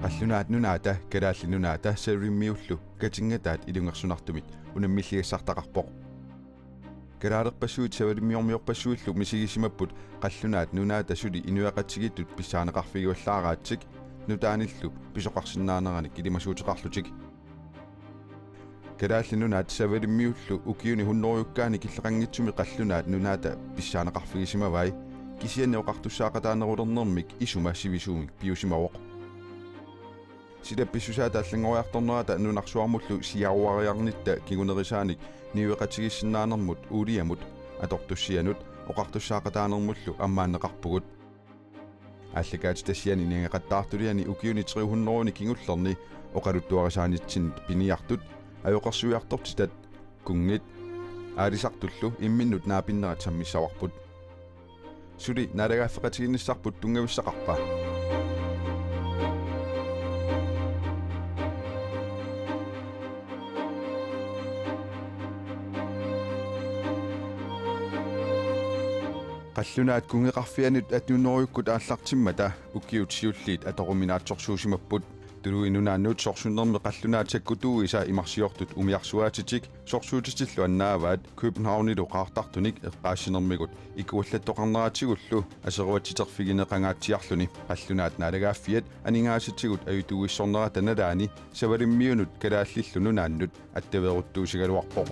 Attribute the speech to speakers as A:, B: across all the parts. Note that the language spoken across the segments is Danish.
A: Qallunaat nunaata kalaallinunaata sarimmiullu katingataat ilungersunartumit unammiligissartaqarpoq kalaalerpassuut savalimmiormiorpassuullu misigissimapput qallunaat nunaata suli inuaqatigitut pissaaneqarfiguallaaraatsik nutaanillu pisoqarsinnaanerani kilimasuuteqarlutik kalaallinunaat savalimmiullu ukiuni hunnorjukkaani killeqanngitsumi qallunaat nunaata pissaaneqarfigisimavai kisianneoqartussaaqataanerulernermik isuma sivisuumik piusimawoq Sidappissusaataallanngoriartornerata nunarsuarmullu siaruariarnitta kigunerisaanik niueqatigissinaanermut uuliamut atortussianut oqartussaaqataanermullu ammaanneqarpugut аллакаати тассиани нингеқаттаартулиани укиуни 300 кигуллерни оқалуттуарисаанитсин пиниартут аюқарсуиартортитат кунгит аалисартуллу имминнут наапиннера таммиссаварпут сули налагааффеқатигинниссарпут тунгависсақарпа qallunaat kungeqarfianut atnunoriukkut aallartimmata ukkiutsiulliit atoruminaatsorsuusimapпут tuluinunaannuut sorsunnermi qallunaat sakkutuuisa imarsiortut umiarsuaatitik sorsuutitillu annaavaat Københavnilu qaartartunik eqqaassinermigut ikuallattoqarneratigullu aseruatiterfigineqangaatsiarluni qallunaat naalagaaffiat aningaasitigut ayutuuissornerata nalaani savalimmiunut kalaallillu nunaannut attaveeruttuusigaluarpoq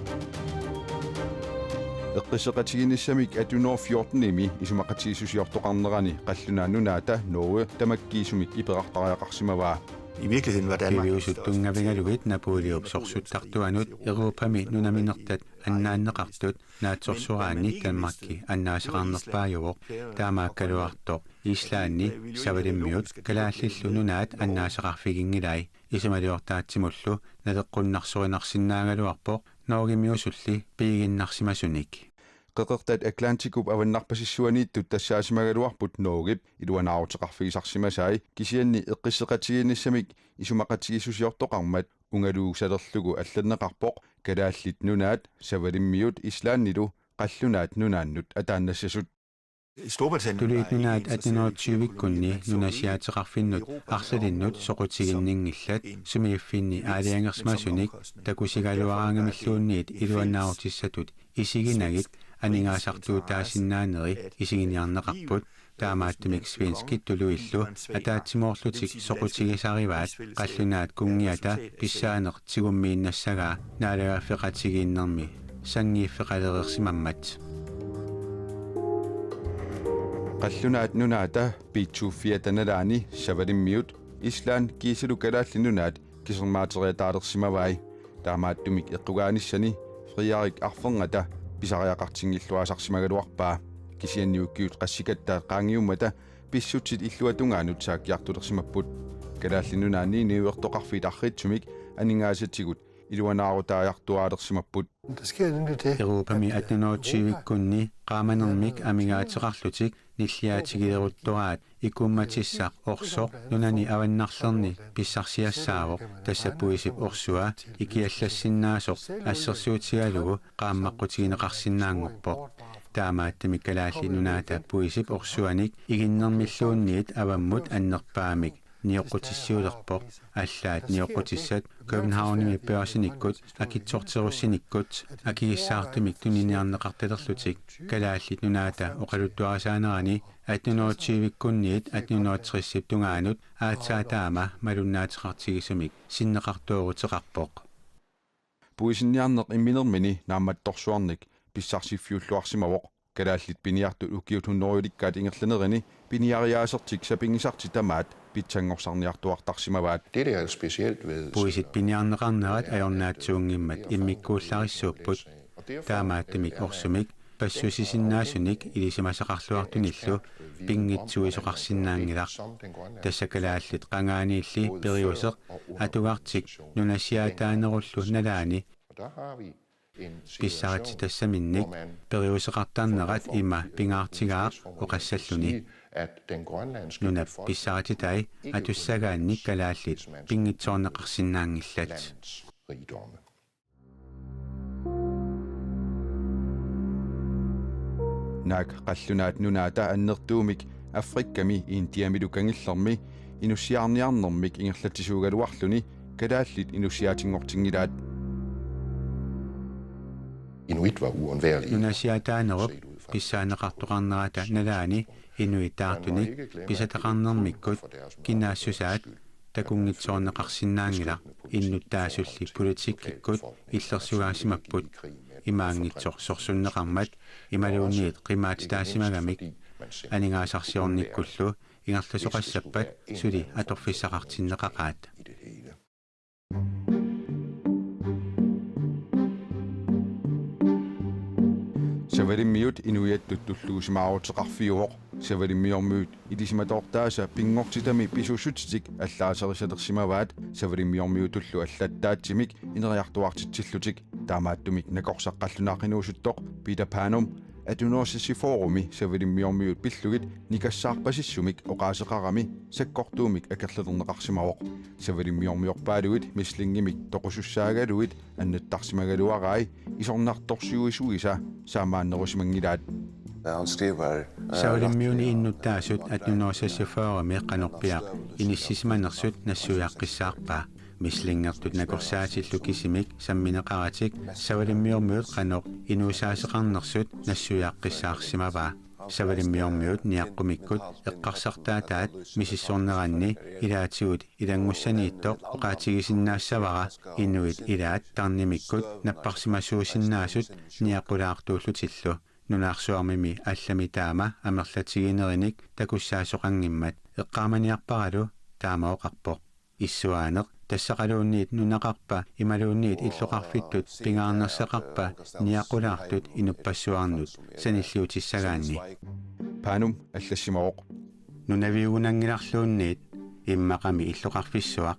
A: eqqisseqatiginissamik atunor 14imi isumaqatigissusiortoqarnerani qallunaannunaata Norge tamakkiisumik ipeqartariaqarsimavaa
B: I virkeligheden var Danmark
C: Kiviusuttungavingaluit Napoleon sorsuttaqtuanut Europami nunaminertat annaanneqartut naatsorsuaraanni Danmarkki annaasaqarnerpaajuvoq taamaakkaluartoq Islaanni savalimmiut kalaallillu nunaat annaasaqarfigingilai isamaliortaatsimullu naleqqunnarsorinersinnaagaluarpoq Norgimiusulli piiginnarsimasunik
A: qeqertat Atlanticup avannarpasissuaniittut tassaasimaгаluarput Norgip iluanaaruteqarfigisarsimasai kisianni eqqisseqatiginissamik isumaqatigissusiortoqarmat ungaluugsalerlugu allanneqarpoq kalaallit nunaat savalimmiut Islaannilu qallunaat nunaannut ataannassasut
C: Tuliit nunaat atinoortiuvikkunni nunasiaateqarfinnut arsalinnut soqutiginninngillat sumiiffinni aaliangersmasunik takusigaluaraangamilluunniit iluannaarutissatut isiginagit aningaasartuutaasinnaaneri isiginiarneqarput taamaattumik svenskit tuluillu ataatsimorlutik soqutigisarivaat qallunaat kungiata pissaaneq tigummiinnassagaa naalagaafeqatigiinnermi sangiiffeqalereersimammat
A: qallunaat nunaata piitsuuffiatanalaani savalimmiut Islaan kiisilu kalaallinunaat kisermaateriataalersimavai taamaattumik eqqugaanisani friarik arferngata pisariaqartingilluasarsimagaluarpaa kisianniukkiut qassikatta qaangiummata pissutsit illuatungaanut saakkiartulersimapput kalaallinunaanni niuertoqarfit arritsumik aningaasatigut iluanaarutaajartuaalersimapput
C: Europami atnoortiuvikkunni qaamanermik amigaateqarlutik nilliaatigileruttoraat ikummatissaq orsoq nunani avannarlerni pissarsiassaavoq tassapuisip orsua ikiallassinnasoq assersuutigalugu qaammaqqutigineqarsinnaangorpoq taamaattamik kalaalli nunaata puisip orsuanik iginnermilluunniit avammut annerpaamik nioqqutissiulerpoq allaat nioqqutissat Københavnimi pørsinikkut akitsorterussinikkut akigissaartumik tuniniarneqartalerlutik kalaallit nunaata oqaluttuarasaanerani atnunoortiivikkunniit atnunoortrissip tungaanut aatsaataama malunnaateqartigisumik sinneqartuuruteqarpoq
A: puisinniarneq imminermini naammattorsuarnik pissarsifiulluarsimavoq kalaallit piniartut ukiut hunnorulikkaat ingerlanerini piniariaasertik sapingisarti tamaat pitsangorsarniartuartarsimavaat
B: det er specielt ved
C: puisit piniarneqarnerat ajornaatsuungimmat immikkuullariissuupput taamaattamik orsumik passusisinnaasunik ilisimasaqarluartunillu pingitsuisoqarsinnaangilaq tassakalaallit qangaaniilli periuseq atugartik nunasiaataanerullu nalaani pissarati tassaminnik periuseqartarnerat ima pingaartigaaq oqassalluni nunap pissaratitai atussagaannik kalaallit pingitsoorneqarsinnaangillat
A: naak qallunaat nunaata annertuumik Afrikkami Indiamilu kangillermi inussiarniarnermik ingerlatisuugaluarluni kalaallit inussiatingortingilaat
B: Inuit var uundværlige.
C: Nunasiataanerup pissaaneqartoqarnerata nalaani inuitaartunik pisataqarnermikkut kinnaassusaat takungitsoorneqarsinnaangila innuttaasulli politikkikkut illersugaasimapput imaangitsoq sorsunneqarmat imaluunniit qimaatitaasimagammik aningaasarsiornikkullu ingerlusoqassappat suli atorfissaqartinneqaqaat
A: Savalimmiut inuiattut tulluusimaaruteqarfiuoq savalimmiormuut ilisimatortaasa pingortitami pisussutitik allaaserisalerssimavaat savalimmiormuutullu allattaatsimik ineriartuartitsillutik taamaattumik nakorsaqqallunaaqqinuusuttoq pitapaanum atunorsisiforumi savalimmiormuut pillugit nikassaarpasissumik oqaaseqarami sakkortuumik akerlalerneqarsimaroq savalimmiormiorpaaluit mislingimik toqusussaagaluit annattarsimagaluarai isornartorsuisuisa saamaannerusimangilaat
C: Savalimmiuni innuttaasut atunorsisiforumi qanorpiaq inissisimanersut nassuyaqqissaarpaa mislingertut nakorsaatilluk kisimik sammineqaratik savalimmiormuut qanoq inuusaaseqarnersut nassuyaqqissaarsimavaa savalimmiormuut niaqqumikkut eqqarsartaataat misissorneranni ilaatigut ilangussaniittoq oqaatigisinнаассавара inuit ilaat tarnimikkut napparsimasuusinnaasut niaqulaartuullutillu nunaarsuarmimi allami taama amerlatiginerinik takussaasoqangimmat eqqaamaniarparalu taamaoqarpoq исsuaaneq тассақалуунниит нунақарпа ималуунниит иллоқарфиттут пингаарнерсақарпа ниақулаартут инуппассуарнут саниллиутиссагаанни
A: паанум аллассимароқ
C: нунавиугунангиларлуунниит иммақами иллоқарфиссуақ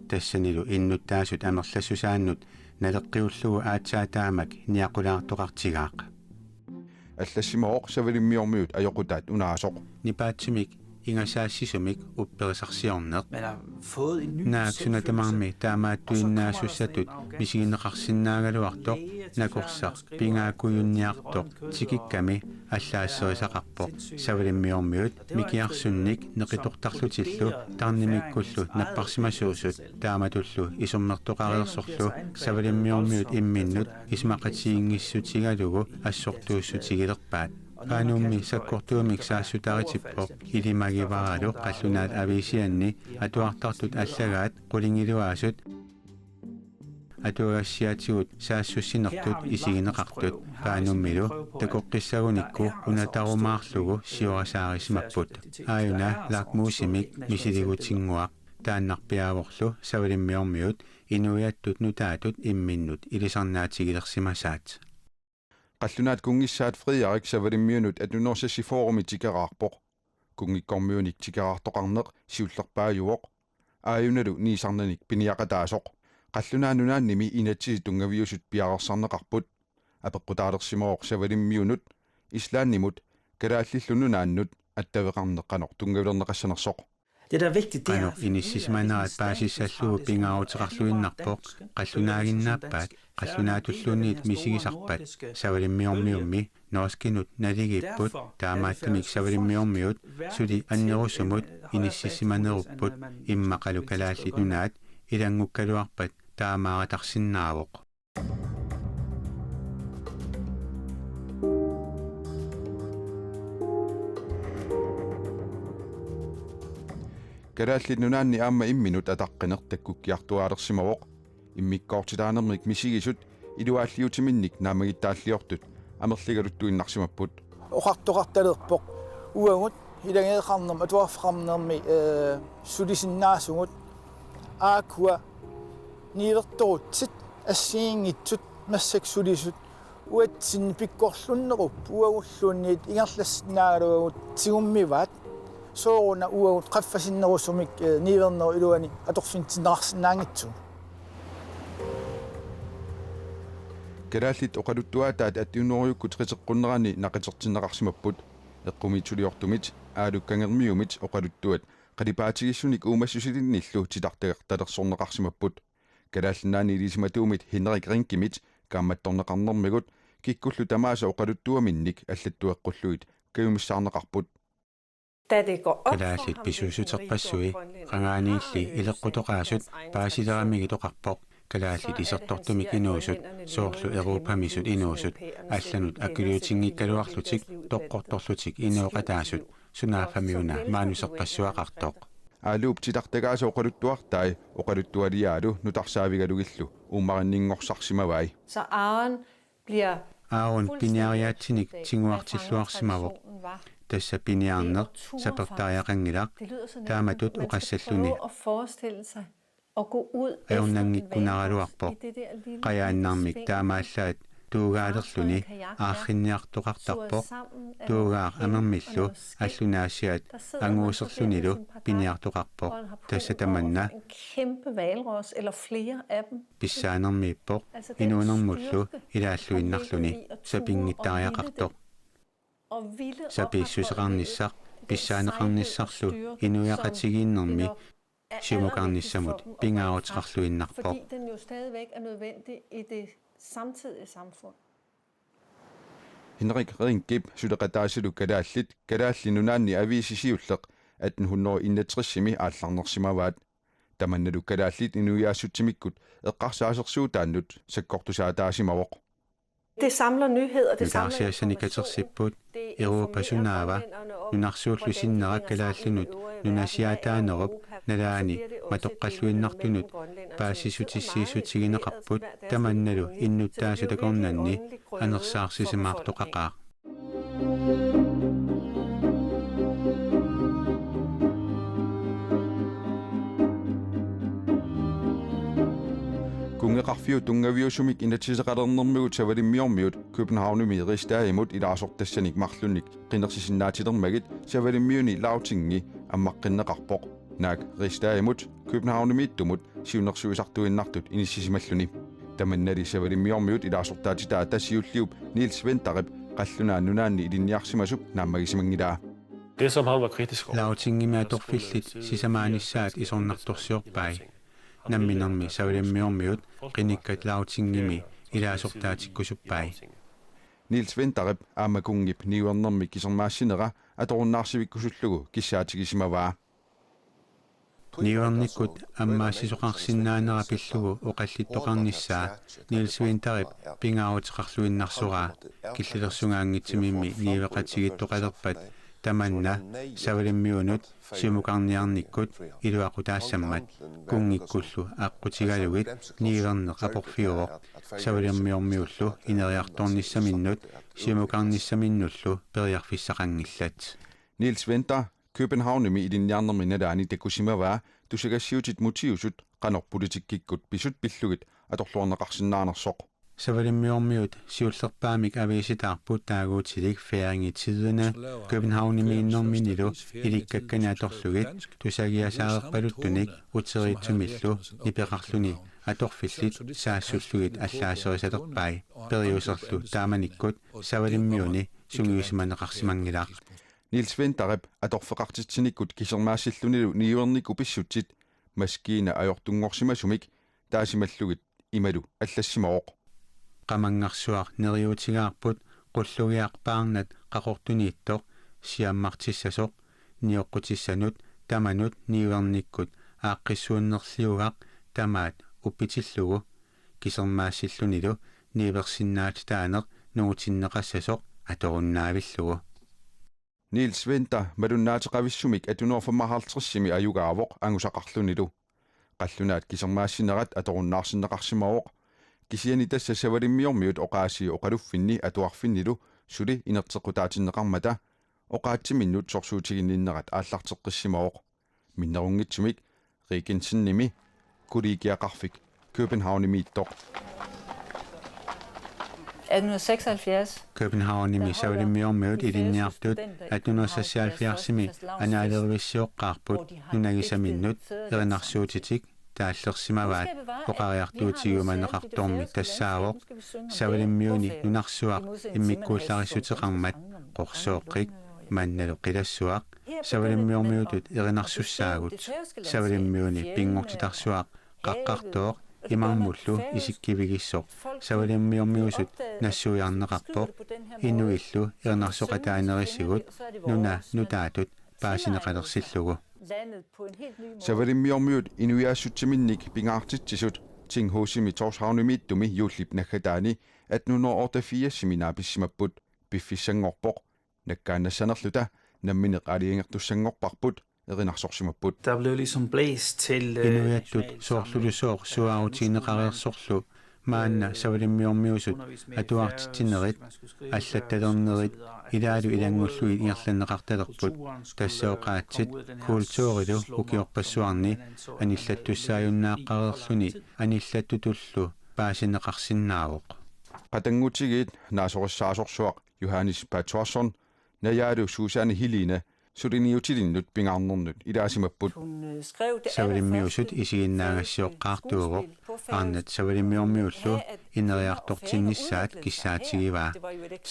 C: тассанилу иннуттаасут амерлассусааннут налеққиуллугу аатсаатаамак ниақулаартоқартигаақ
A: аллассимароқ савалиммиормиут аёқутаат унаасоқ
C: нипаатсимик ингасаассисумик упперисарсиорнеқ нааксунатамарми таамааттуиннаасуссатут мисигинеқарсиннаагалуартоқ накорсақ пингаакуйунниартоқ тикикками аллаассерисақарпоқ савалиммиормиут микиарсунник неқитортарлутиллу тарнимиккуллу наппарсимасуусут тааматуллу исуммертоқариерсорлу савалиммиормиут имминнут исмақатиингиссутигалугу ассортууссутигилерпаат паанумми саккортуумик саассутаритиппоқ илимагиваралу қаллунаат ависианни атуартартут аллагаат қулингилуаасут атуагассиатигут саассуссинертут исигинеқартут паануммилу такоққиссагуникку унатарумаарлугу сиорасаарисимаппут ааюна лакмуусимик мисилигутингуақ тааннарпиаворлу савалиммиормиут инуиаттут нутаатут имминнут илисарнаатигилерсимасаат
A: qallunaat kungissaat Frederik savalimmiunut atunoorsasifoorumi tikeraarpoq kungikkormiunik tikeraartoqarneq siullerpaajuoq aayunalu niisarnanik piniaqataasoq qallunaannunaannimi inatsisi tungaviusut piarersarneqarput apeqqutaalersimooq savalimmiunut islaannimut kalaallillununaannut attaveqarneqqanoq tungavilerneqassanersoq
D: Det er vigtigt det
C: er inissismanaat paasissalluu pingaarutiqarluinnarpoq qallunaaginnaappaat qallunaatulluunniit misigisarpat savalimmiormiummi nooskinut naligipput taamaattamik savalimmiormiut suli annerusumut inissisimanerupput immaqalu kalaallinunaat ilangukkaluarpat taamaaratarsinnaavoq
A: kalaallinunaanni aamma imminut ataqqiner takkukkiartuaalersimaroq immikkoortilaanermik misigisut iluaalliutiminnik naamagittaalliortut amerligaluttuinnarsimapput
E: oqartoqartalerpoq uagut ilangeeqarnerm atuarfaqarnermi sulisinnaasugut aakua niilertorutsit assiingitsut massak sulisut uatsin pikkorlunnerup uagulluunniit ingerlassinaagalugut tigummivaat sooruna uagut qaffasinnерусумик niiverneru iluani atorfintinneqarsinnaangitsu
A: kalaallit oqaluttuataat attiunnoriukku triseqqunnerani naqitertinneqarsimapput eqqumitsuliortumit aalukkangermiumit oqaluttuat qalipaatigissuniik uumassusilinniillu titartagertalersorneqarsimapput kalaallinnaani ilisimatuumit Henrik Rinkimit kaammattorneqarnermigut kikkullu tamaasa oqaluttuaminnik allattueqqulluit kayumissaarneqarput
C: Kalaasit pisuusuterpassui qangaaniilli ileqqutoqaasut paasileramigitoqarpoq kalaallit isertortumik inuusut soorlu Euroopamisut inuusut алланут акулиутингиккалуарлутик тоққорторлутик инуоқатаасут сунаafamiuna маанусеққассуақартоқ
A: алууп титартагаасо оқалуттуартай оқалуттуалиаалу нутарсаавигалугиллу ууммариннингорсарсимавай
D: Så Aaron bliver
C: аун пиниариаатсиник тингуартиллуарсимавоқ тасса пиниарнеқ сапертариақангилақ тааматут оқассаллуни
D: at forestille sig at gå ud
C: ауннангиккунаралуарпоқ қаяаннармик таамааллаат туугаалерлүни аахинниартоқартарпоқ туугаар амермиллу аллунаасиат ангуусерлунилу пиниартоқарпоқ тассатаманна
D: en kæmpe hvalros eller flere af dem.
C: писсаанермииппоқ инуунермуллу илааллуиннарлүни сапингиттариақартоқ
D: Og ville
C: сапииссусеқарниссақ писсаанеқарниссарлу инуяқатигииннэрми симукарниссамут пингааутеқарлуиннарпоқ
D: fordi den jo stadigvæk er nødvendig i det samtidige samfund.
A: Henrik Ringib suleqataasilu kalaallinunaanni aviisisiulleq 1861-simi aallarnersimavaat tamannalu kalaallit inuiaassutimikkut eqqarsaasersuutaannut sakkortusaataasimawoq
D: Det samler nyheder, det samler
C: нутаарсиассаникатерсиппут Европасунаава нунарсууллусиннерак калааллунут нунасиатаанеруп налаани матоққаллуиннартунут паассисутиссиисутигинеқарпут таманналу иннуттаасутакорнанни анерсаарсисимаартоқақаа
A: kungeqarfiu tungaviusumik inatisaqalernermigut savalimmiormiut Københavnumi ristaimut ilaasortassanik marlunnik qinersisinnaatilermagit savalimmiuni lautingi ammaqqinneqarpoq naak ristaimut Københavnumiittumut siunersuisartuinnartut inissisisimalluni tamannali savalimmiormiut ilaasortaatitaa tassiulliup Niels Ventarip qallunaannunaanni ilinniarsimasup naammagisimangilaa
F: Det, som han var kritisk over,
C: лаутингимааторфиллит сисамааниссаат исорнарторсиорпай намминерми савлиммиормиут qinikkат лаутингими илаасортаатиккусуппай
A: Niels Ventarip aammakungip niuernermik kisermaassinera atorunnaarsivikkusullugu kissaatigisimovaa
C: ниуерниккут аммаассисоқарсинаанера пиллугу оқаллиттоқарнissaa Niels Ventarip пингааутеқарлуиннарсураа киллилерсунгаангитсимимми нивеқатигиттоқалерпат таманна савлиммиунут симукарниарниккут илуақутаассаммат кунгиккуллу ааққутигалугит нигерне қапорфиуоқ савлиммиормиуллу инериарторниссаминнут симукарниссаминнуллу периарфиссақангиллат
A: Niels Venter Københavnimi ilinniarnermi nalaani takusimavaa tusagassiutit mutiusut qanorpolitikkikkut pisut pillugit atorluorneqarsinnaanersoq
C: савлиммиормиут сиуллерпаамик ависитаарпут таагуутилик феарингитидуна Københavnimiinnerminилу иликкакканиаторлугит тусагиасаарерпалуттуник утериитсумиллу нипеқарлуни аторфиллит саассуллугит аллаасерисалерпай периусерлу тааманиккут савлиммиуни сунгиусиманеқарсимангилаа
A: Niels Ventarip atorfeqartitsinikut kisermaassillunilu niuerniku pissutsit maskiina ajortungorsimasumik taasimallugit imalu аллассимаоқ
C: qamanngarsuar neriutigaarput qullugiarpaarnat qaqortuniittoq siammartissasoq nioqqutissanut tamanut niuernikkut aaqqissuunnerliugaq tamaat uppitillugu kisermaassillunilu niiversinnaatit nuutinneqassasoq atorunnaavillугу
A: Niels Venter malunnaatiqavissumik 155-simi ajugaavoq angusaqarlunilu qallunaat kisermaassinnerat atorunnaarsinneqarsimaoq kisiani tassa savalimmiormiut oqaasi oqaluffinni atuarfinnilu suli inertequtaatinneqarmata oqaatsiminnut sorsuutiginninnerat aallarteqqissimaoq minnerungitsumik riikinsinnimi kuligiaqarfik Københavnimiittoq
D: 1876.
C: Københavnimi savalimmiormiut ilinniartut 1876-simi anaalervissiоqqaarput nunagisaminnut erinarsuutitik тааллерсимаваат оқариартуутигуманеқарторми тассаавоқ савалиммиуни нунарсуақ иммиккууллариссутеқармат қорсооққик манналу қилассуақ савалиммиормиутут еринарсуссаагут савалиммиуни пингортитарсуақ қаққартооқ имармуллу исиккивигиссоқ савалиммиормиусут нассуиарнеқарпоқ инуиллу ернарсоқатаанерисигут нуна нутаатут paasineqalersillugu
A: Savarimmiormiut inuiaassutsimинник pingaartitsisut Tinghoosimi Torshavnimiittumi juullip naggataani 1884 naapissimapпут piffissangorpoq nakkaannassanerluta nammineq aliingertussangorparput erinarsorsimapпут.
G: Der blev ligesom blæst til
C: inuiattut soorlulusooq suaarutiineqareersorlu maanna savalimmiormiusut atuartittinerit аллатталернерит илаалу илангуллуит иерланнеқарталерпут тассаоқаатсит куултуорилу укиорпассуарни аниллаттуссааюннааққареерлүни аниллаттутуллу паасинеқарсиннаавоқ
A: Qatangutigiit naasoriссаасорсуақ Johannes Patterson najaalu Susanne Helena suliniutilinnut pingaarnernut ilaasimapпут
C: савалиммиусут исигиннаагассиоққаартуувоқ арнат савалиммиормиуллу инериартортиннissaат киссаатигиваа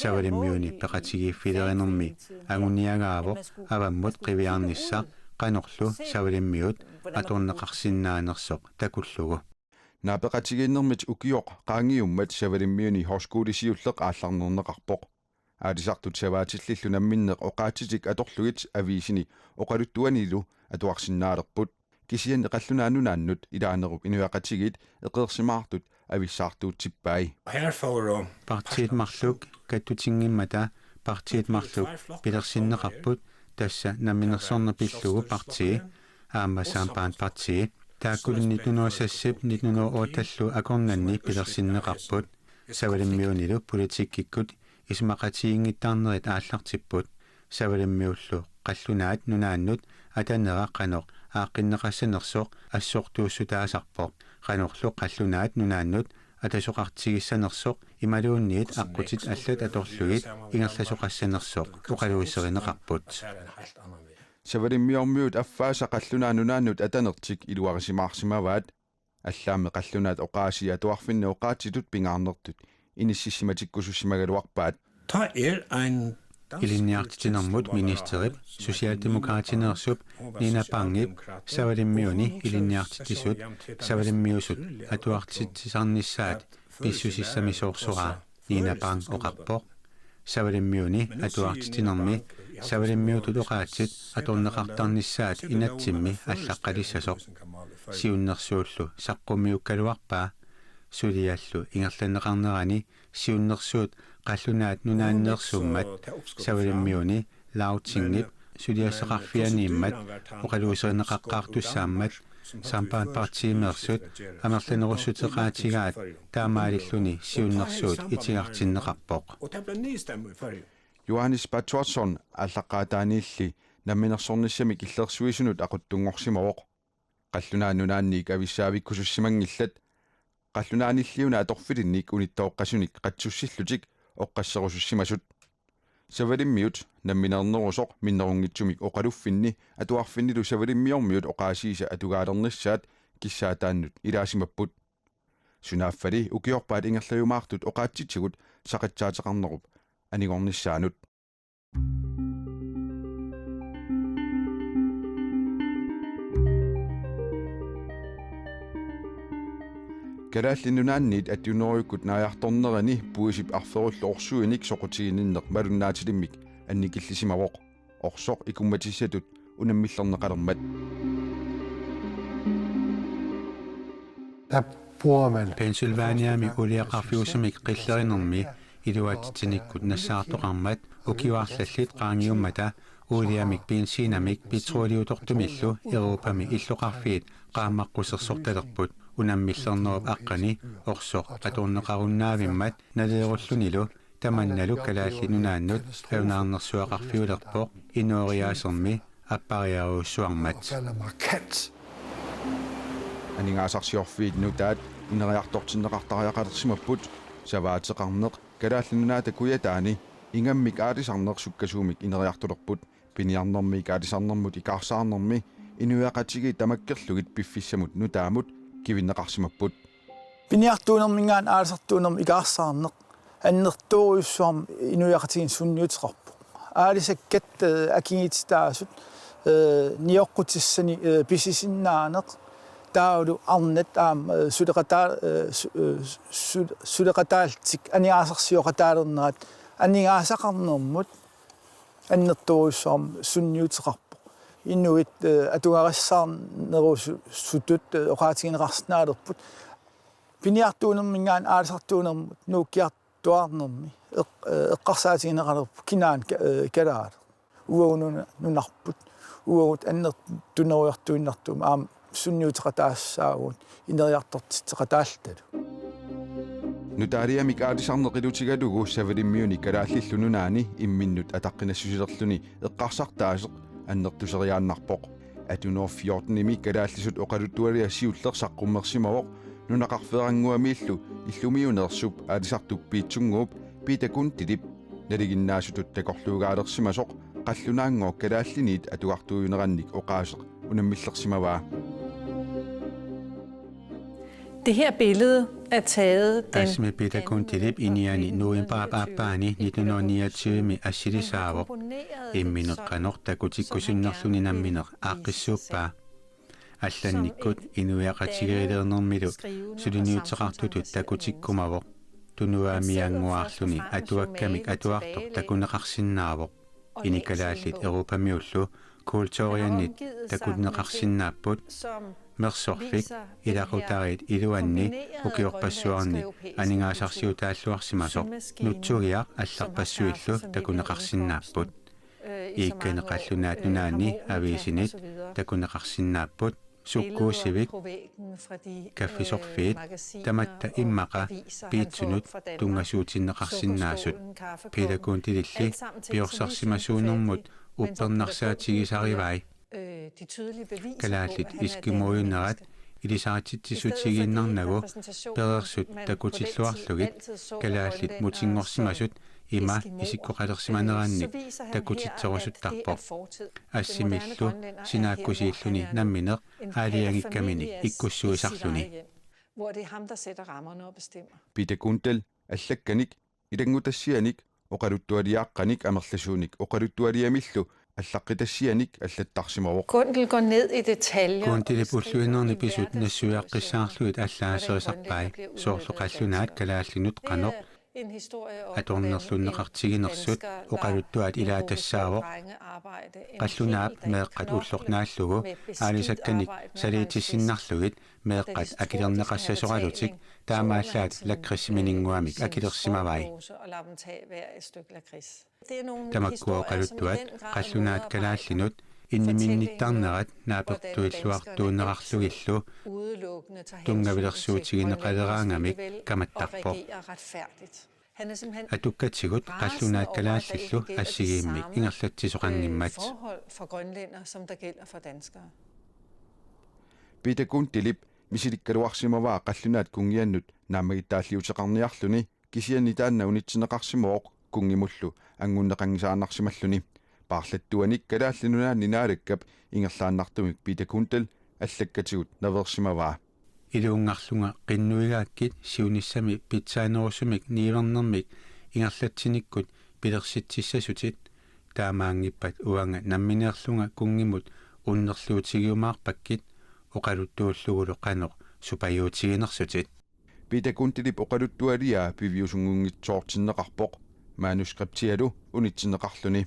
C: савалиммиуни пеқатигииффилеринерми агуниагаавоқ аваммут қивиарниссаа qanorlu savalimmiut atorneqarsinnaanерсоқ такуллугу
A: naapеqatigiinnermit ukioq qaangiummat savalimmiuni horskoolisiulleq aallarnerneqarpoq aalisartut savaatillillu namminneq oqaatitik atorlugit aviisini oqaluttuanilu atuarsinnaalerput kisian eqallunaannunaannut ilaanerup inuaqatigit eqeersimaartut avissaartuutsippai
C: partiet marluk kattutinngimmata partiet marluk pilersinneqarput tassa namminersorner pillugu partii aammasaampaant partii taakkulun 1960 1908 akornganni pilersinneqarput savalimmiunilu politikkikkut ismaqatiingittaarnerit aallartipput savalimmiullu qallunaat nunaannut atanera qanoq aaqqinneqassanersoq assortuussutaasarpoq qanorlu qallunaat nunaannut атасоқартигиссанерсоқ ималуунниит аққутит аллат аторлугит ингерласоқассанерсоқ уқалуиссеринеқарпут
A: savalimmiormiut affaasa qallunaannunaannut atanерtик илуарисимаарсимаваат аллаами qallunaat oqaasi atuarfinne oqaatitut pingaarnertut inississimatikkusussimaгаluарпаат
C: илинниартитинэрмут министерип сосиалдемократинерсуп нина пангип савалиммиуни илинниартитисут савалиммиусут атуартитсисарниссаат писсусиссамисоорсораа нина панг оқарпоқ савалиммиуни атуартитинерми савалиммиутут оқаатсит аторнеқартарниссаат инатсимми аллаққалиссасоқ сиуннерсууллу саққумиуккалуарпаа сулиаллу ингерланнеқарнерани сиуннерсуут qallunaat nunaanneersummat savalimmiuni lautinnip suliassaqarfianiimmat oqaluuserineqaqqaartussaammat sampaat partiimeersut amerlanerussuteqaatigaat taamaalilluni siunnersuut itigartinneqarpoq
A: Johannes Patterson allaqaataaniilli namminersornissamik illersuisunut aquttungorsimawoq qallunaannunaanniik avissaavikkusussimangillat qallunaanilliuna atorfilinnik unittooqqasunik qatsussillutik oqqasserusussimasut savalimmiut namminernerusoq minnerungitsumik oqaluffinni atuarfinnilu savalimmiormiut oqaasiisa atugaalernissaat kissaataannut ilaasimapпут sunaaffali ukiorpaat ingerlajumaartut oqaatsitsigut saqatsaateqarnerup anigornissaanut Kalaallinnunaanniit attuuneruyukkut naajartornerani puisip arferullu orsuinik soqutigininneq malunnaatilimmik annikillisimavoq orsoq ikummatissatut unammillerneqalermat
C: Pennsylvaniami uliaqarfiusimik qillerinermi iluatitinikut nassaartoqarmat ukiuarlallit qaangiummata uliamik bensinamik petroliutortumillu Euroopami illoqarfiit qaammaqqussersortalerput unammillernerup aqqani orsoq atorneqarunnaavimat naleerullunilu tamannalu kalaallinunaannut aunаарnersuaqarfiulerpoq inuoriaasermi appariaruussuarmat
A: aningaasarsiorfiit nutaat ineriartortinneqartariaqalersimapput savaateqarneq kalaallinunaata kuyataani ingammik aalisarneqsukkasuumik ineriartulerput piniarnermi kaalisarnermut ikaarsaarnermi inuaqatigi tamakkerlugit piffissamut nutaamut kivinneqarsimapput
E: piniartuunermingaan aalisartuunermi ikaarsaarneq annertuuriussuarm inuaqatigin sunniuteqarpu aalisakkat akingititaasut niorqutissani pisissinnaaneq taulu arnat aam suleqataaltik aniaasarsioqataalernerat aniaasaqarnermut annertuuriussuarm sunniuteqarpu Inuit atungariссаарnerus sutut oqaatigineqarsinaalerput piniartuunermingaan aalisartuunermut nuukkiartuarnermi eqqarsaatigineqalerpu kinaan kalaat uununa nunarput uut anner tunerujartuinnartum aam sunniuteqataassaaguun ineriartortitteqataaltalu
A: nutaariamik aalisarneqilutigalugu savalimmiuni kalaallillununaani imminnut ataqqinassusilerluni eqqarsartaaseq annertuseriaannarpoq atunoor 14imi kalaallisut oqaluttualiassiulleq saqqummersimawoq nunaqarferanguamiillu illumiunersup aalisartuppiitsunguup piitakun tilip naliginnaasutut takorluugaalersimasoq qallunaangook kalaalliniit atuartuujunerannik oqaaseq unammillersimavaa.
D: Det her billede er taget den
C: Asme piitakun tilip iniani nuimpaapaapaani 1929 assilisaavoq immineqqanoq takutikkusunnerluni namminer aaqissuuppaa алланниккут инуяқатигерилернэрмилу сулиниутеқартутут такутиккумавоқ тунуаамиангуаарлуни атуаккамик атуартоқ такунеқарсиннаавоқ иникалааллит эрупамиуллу култорианнит такунеқарсиннааппут мерсорфик илақутарит илуанни укиорпассуарни анингаасарсиутааллуарсимасоқ нутсугиақ алларпассуиллу такунеқарсиннааппут иикканеқаллунаат нунаани авиисинит такунеқарсиннааппут суккуусивик каффисорфиит таматта иммақа пиитсунут тунгасуутиннеқарсиннаасут пилакуун тилилли пиорсарсимасуунэрмут уппернарсаатигисаривай калааллит искимоюнерат илисаатитсисутигииннарнагу перерсут такутиллуарлугит калааллит мутингорсимасут има исиккоқалерсиманераанник такутитсерусуттарпо ассимиллу синааккусииллуни намминеқ аалиангиккаминик иккуссуисарлуни
A: питакунтал аллакканик илангутассианик оқалуттуалиааққаник амерласууник оқалуттуалиамиллу аллаққитассианик аллаттарсимавоқ
D: Gundel går ned i detaljer.
C: куунтилип уллуиннерни писут нассуяққиссаарлуит аллаасерисарпай соорлоқаллунаат калааллинут қаноқ аторнерлуннеқартигинерсут оқалуттуат илаатассаавоқ қаллунаап меэққат уллорнааллугу аалисакканик салиитиссиннарлугит меэққат акилернеқассасоралутик таамааллаат лаккриссиминингуамик акилерсимавай тамаккуоқалуттуат қаллунаат калааллинут инниминниттарнерат наапертуиллуартуунерарлугиллу тунгавилерсуутигинеқалераангамик каматтарпо атуккатсигут қаллунаат калааллиллу ассигииммик ингерлатсисоқангиммат
A: питакун тилип мисиликкалуарсимаваа қаллунаат кунгианнут наамагиттааллиутеқарниарлуни кисианнитаанна унитсинеқарсимавоқ кунгимуллу ангуннеқангисааннарсималлуни paarlattuanik kalaallinunaanni naalakкап ингерлааннартумик питакунтал аллаккатигут наверсимаваа
C: илуунгарлунга qinnuigaakкит сиуниссами питсаанерусумик ниивернэрмик ингерлатсиниккут пилерситсиссасутит таамаангиппат уанга намминеерлунга кунгимут уннерлуутигиумаарпаккит оқалуттууллугулу қаноқ супаюутигинерсутит
A: питакунтилип оқалуттуалиаа пивиусунгунгитсоортиннеқарпоқ манускриптиалу унитсинеқарлуни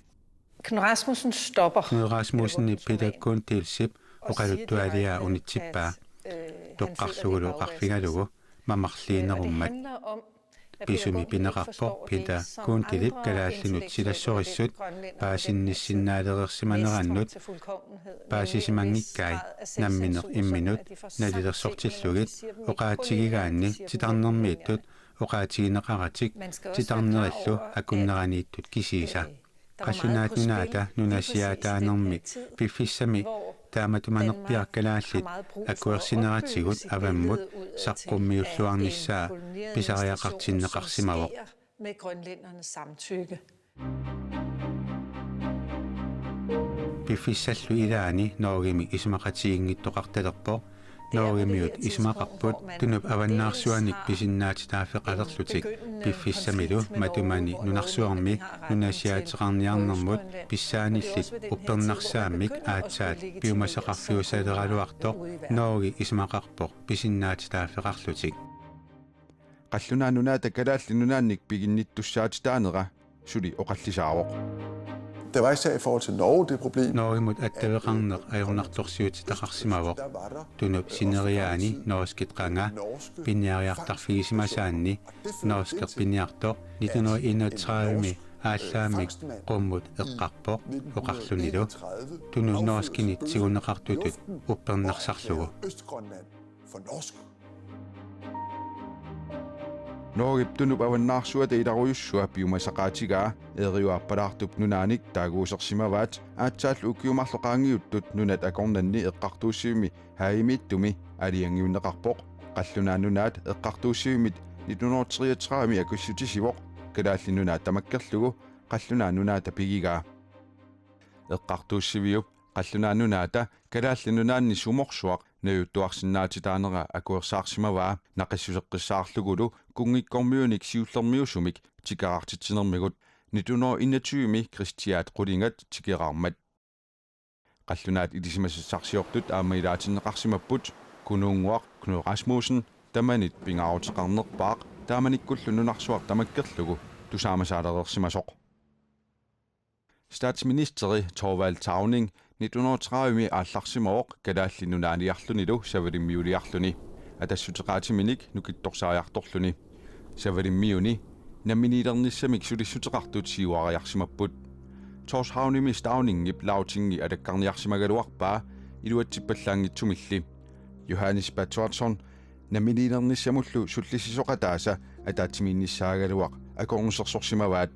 D: Knud Rasmussen stopper.
C: Knud Rasmussen i Peter tilsip oqaluttualia unitsippa toqqarlugulu qarfingalugu mamarliinerummat pisumi pineqarpo pita kuuntilip kalaallinut silassorissut paasinnissinnaalereersimanerannut paasisimangikkai nammineq imminut nalilersortillugit oqaatigigaanni titarnermiittut oqaatigineqaratik titarnerillu akunneraniittut kisiisa qallunaat nunaata nunasiaataanermi piffissami taamatumanerpiarkalaallit akkuersineratigut avammut saqqummiulluarnissaa pisariaqartinneqarsimavoq
D: Med grønlændernes samtykke.
C: piffissallu ilaani noogimi ismaqatiingittoqartalerpo noogimiut ismaqarput tunup avannaarsuanik pisinnaatitaaffeqalerlutik piffissamilu matumani nunarsuarmi nunasiaateqarniarnermut pissaanillit uppernarsaamik aatsaat piumasaqarfiusaleraluartoq noogi ismaqarpoq pisinnaatitaaffeqarlutik
A: qallunaannunaata kalaallinunaannik piginnittussaatitaanera suli oqallisaaroq
H: Der var især i forhold til Norge det problem.
C: Norimut attavaqarneq ajornartorsiutitaqarsimavoq tunup sineriaani nooskit qanga pinniariartarfigisimasaanni nooskeq pinniartoq 1931 ааллаамик qumмут eqqarpoq uqarlunilu tunu nooskinitsiguneqartutut uppernarsarlugu
H: Østgrønland for norsk.
A: Norge tunnup avannaarsuat eidarujussua piumasaqaatigaa eeriuarpalaartup nunaanik taaguusersimavaat aatsaallu ukiumarloqaangiuttut nunat akornanni eqqartuussiumi haimiittumi aliangiunneqarpoq qallunaannunaat eqqartuussiumit 1933 akussutisivoq kalaallinunaat tamakkerlugu qallunaannunaata pigigaa eqqartuussiviup qallunaannunaata kalaallinunaanni sumorsuaq nayuttuarsinnaatitaanera akuersaarsimavaa naqissuseqqissaarlugulu kungikkormiunik siullermiusumik tikaraartitsinermigut 1921 kristiaat qulingat tikerarmat qallunaat ilisimassarsiortut aamailaatineqarsimapput kunuunguaq Knud Rasmussen tamanit pingaarutеқарнерпаақ тааманиккуллунунарсуар тамаккерлугу тусаамасаалерерсимасоқ Statsministeri Thorvald Tauning 1930 аалларсимаоқ калааллинунааниарлунилу савалиммиулиарлуни атассутеқаатиминик нукитторсаариарторлуни савалиммиуни намминилерниссамик сулиссутеқартут сиуариарсимаппут Торсhavnimi Stavningiп лаутинги алаккарниарсимагалуарпаа илуатсиппаллаангитсумилли Johannes Bertholdsson намминилерниссамуллу суллисисоқатааса атаатимиинниссаагалуақ акорнусерсорсимаваат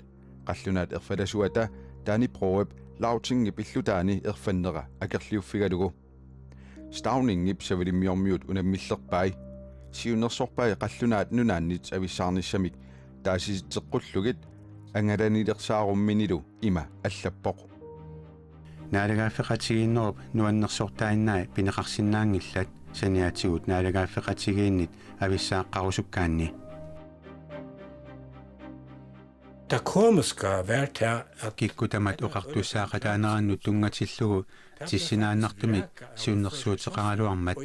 A: қаллунаат ерфаласуата таани проеп лаутинги пиллутаани ерфаннера акерлиуффигалугу Stavningiп савалиммиормиут унаммиллерпаи сиунерсорпаи қаллунаат нунааннит ависсаарниссамик таасиситеққуллугит ангаланилерсаарумминилу има аллаппоқ
C: наалагааффеқатигииннеруп нуаннерсортаиннаа пинеқарсинаангиллат саниатигут наалагааффеқатигииннит ависсааққарусуккаанни
F: Der komiske har været her, at
C: киккутамат оқартуссаақатаанеранну тунгатиллугу тиссинааннартумик сиуннерсуутеқаралуармат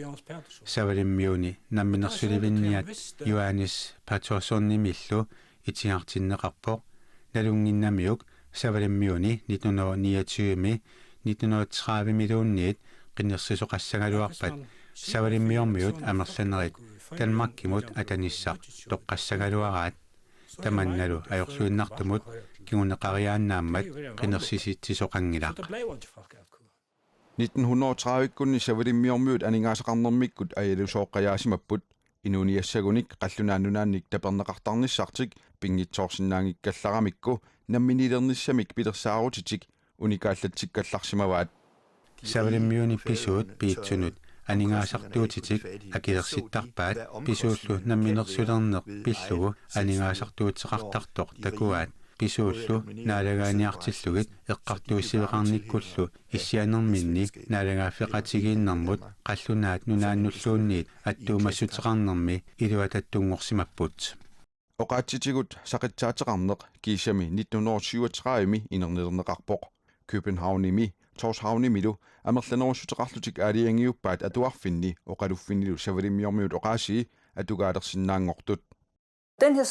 C: савалиммиуни намминерсуливинниат Johannes Bertholdsson-nimillu итигаартиннеқарпоқ налунгиннамиук савалиммиуни 1929 1930 милуунниит қиннерсисоқассагалуарпат савалиммиормиут амерланерит Danmarkimut атаниссақ тоққассагалуараат таманналу аёрсуиннартумут кигунеқариааннааммат қинерсиситсисоқангилақ
A: 1930-кунни савалиммиормиут анингаасақарнэрмиккут аялусооққаяасимаппут инуниассагуник қаллунааннунаанник тапернеқартарниссартик пингитсоорсинаангиккалларамикку намминилерниссамик пилерсаарутитик уникааллатсиккалларсимаваат
C: савалиммиуни писуут пиитсунут анингаасартуутитик акилерситтарпаат писууллу намминерсулернеқ пиллугу анингаасартуутеқартартоқ такуаат писууллу наалагааниартиллугит эққартуусивеқарниккуллу иссианерминни наалагааффеқатигииннэрмут қаллунаат нунааннуллуунниит аттуумассутеқарнэрми илуататтунгорсимаппут
A: оқаатситигут сақитсаатеқарнеқ кисами 1937 инернернеқарпоқ Københavnimi Торсhavнimилу амерланерусутеқарлутик аалиангиуппаат атуарфинни оқалуффиннилу савалиммиормиут оқаасии атугаалерсинаангортут
D: Den her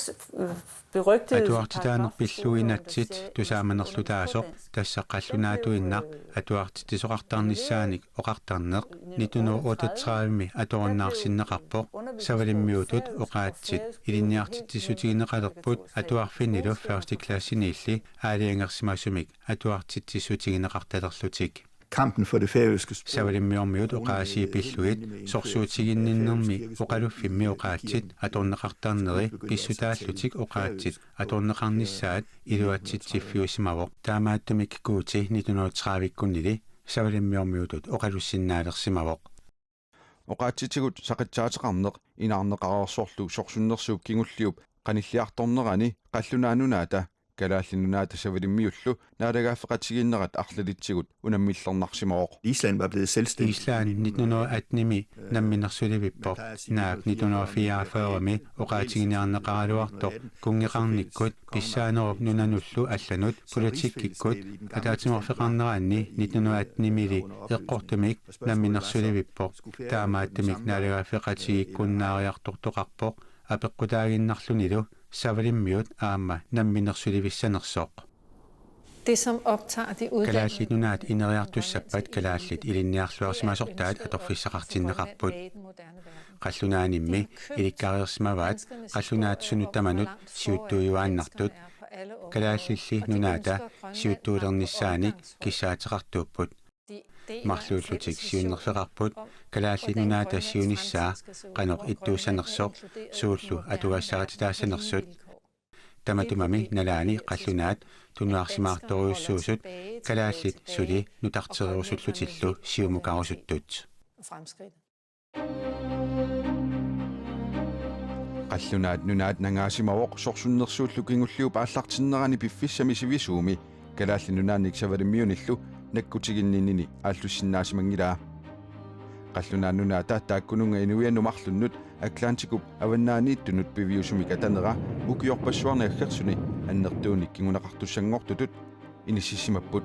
D: berygtede
C: атуартитаанерпиллуинатсит тусааманерлутаасоқ тассаққаллунаатуиннақ атуартитисоқартарниссааник оқартарнеқ 1938 аторнаарсиннеқарпоқ савалиммиутут оқаатсит илинниартиттиссутигинеқалерпут атуарфиннилу ферсти классинилли аалиангерсимасумик атуартиттиссутигинеқарталерлутик
I: kampen for det færøske sprog.
C: савалиммиормиут оқаасии пиллуит сорсуутигинниннэрми оқалуффимми оқаатсит аторнеқартарнери писсутааллутик оқаатсит аторнеқарниссаат илуатситсиффиусимавоқ таамааттумик куути 1930-иккуннили савалиммиормиутут оқалуссиннаалерсимавоқ
A: оқаатситигут сақитсаатеқарнеқ инаарнеқарерсорлу сорсуннерсууп кигуллиуп қаниллиарторнерани қаллунаанунаата калааллинунаата савалиммиуллу наалагааффеқатигииннерат арлалитсигут унаммиллернарсимаоқ
I: Island var blevet selvstændig.
C: Island 1918 намминерсулевиппо наак 1944 оқаатигиниарнеқаралуарто кунгеқарниккут писсаанеруп нунануллу алланут политиккиккут атаатиморфеқарнераанни 1918 эққортумик намминерсулевиппо таамааттумик наалагааффеқатигиккуннаариартортоқарпоқ апеққутаагиннарлунилу савалиммиут аама намминерсуливиссанерсооқ
D: det, som optager de uddannede.
C: Kalaallit nunaat ineriartussappat kalaallit ilinniarluarsimasortaat atorfissaqartinneqarput. Qallunaanimmi ilikkariirsmavaat qallunaat sunutamanut siuttuujuaannartut. Kalaallilli nunaata siuttuulernissaanik kissaateqartuupput. Marluullutik siunnerseqarput kalaalli nunaata siunissaa qanoq ittuussanersoq suullu atuassaqatitaasanersut. Tamatumami nalaani qallunaat tunuarsimaartoriussuusut kalaallit suli nutarteriussullutillu siumukarusuttut.
A: Qallunaat nunaat nangaasimawoq sorsunnersuullu kingulliup aallartinnerani piffissami sivisuumi kalaalli nunaannik savalimmiunillu nakkutiginninnini aallussinnaasimanngilaa. Qallunaat nunaata taakkununga inuiannumarlunnut Atlanticup avannaaniittunut piviusumik atanera ukiorpassuarniaggersuni annertuunik kingunaqartussanngortutut inississimapput.